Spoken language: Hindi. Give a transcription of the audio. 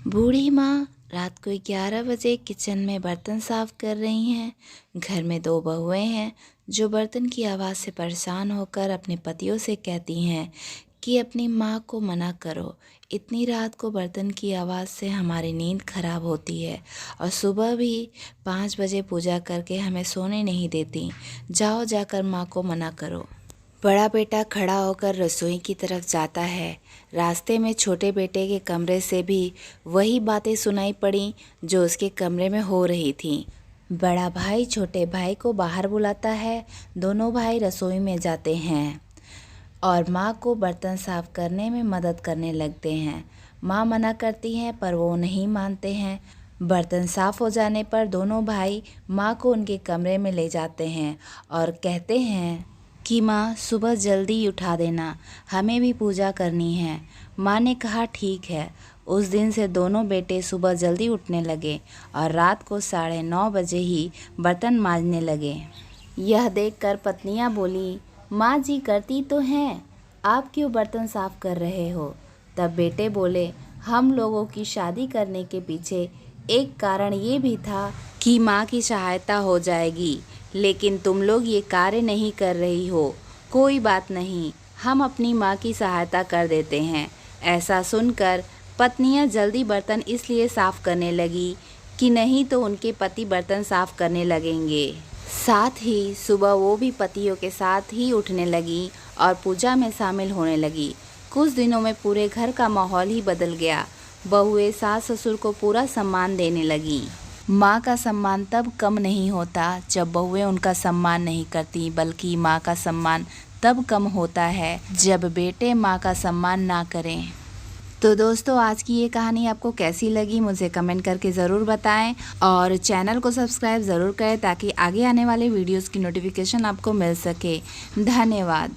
बूढ़ी माँ रात को 11 बजे किचन में बर्तन साफ कर रही हैं। घर में दो बहुएं हैं जो बर्तन की आवाज़ से परेशान होकर अपने पतियों से कहती हैं कि अपनी माँ को मना करो, इतनी रात को बर्तन की आवाज़ से हमारी नींद खराब होती है और सुबह भी 5 बजे पूजा करके हमें सोने नहीं देती। जाओ जाकर माँ को मना करो। बड़ा बेटा खड़ा होकर रसोई की तरफ जाता है। रास्ते में छोटे बेटे के कमरे से भी वही बातें सुनाई पड़ी जो उसके कमरे में हो रही थीं। बड़ा भाई छोटे भाई को बाहर बुलाता है। दोनों भाई रसोई में जाते हैं और माँ को बर्तन साफ करने में मदद करने लगते हैं। माँ मना करती हैं पर वो नहीं मानते हैं। बर्तन साफ हो जाने पर दोनों भाई माँ को उनके कमरे में ले जाते हैं और कहते हैं कि माँ सुबह जल्दी उठा देना, हमें भी पूजा करनी है। माँ ने कहा ठीक है। उस दिन से दोनों बेटे सुबह जल्दी उठने लगे और रात को 9:30 बजे ही बर्तन मांजने लगे। यह देखकर पत्नियाँ बोली, माँ जी करती तो हैं, आप क्यों बर्तन साफ कर रहे हो? तब बेटे बोले, हम लोगों की शादी करने के पीछे एक कारण ये भी था कि माँ की सहायता हो जाएगी, लेकिन तुम लोग ये कार्य नहीं कर रही हो। कोई बात नहीं, हम अपनी माँ की सहायता कर देते हैं। ऐसा सुनकर पत्नियाँ जल्दी बर्तन इसलिए साफ करने लगी कि नहीं तो उनके पति बर्तन साफ करने लगेंगे। साथ ही सुबह वो भी पतियों के साथ ही उठने लगी और पूजा में शामिल होने लगी। कुछ दिनों में पूरे घर का माहौल ही बदल गया। बहुएं सास ससुर को पूरा सम्मान देने लगी। माँ का सम्मान तब कम नहीं होता जब बहुएं उनका सम्मान नहीं करती, बल्कि माँ का सम्मान तब कम होता है जब बेटे माँ का सम्मान ना करें। तो दोस्तों, आज की ये कहानी आपको कैसी लगी मुझे कमेंट करके ज़रूर बताएं और चैनल को सब्सक्राइब ज़रूर करें ताकि आगे आने वाले वीडियोस की नोटिफिकेशन आपको मिल सके। धन्यवाद।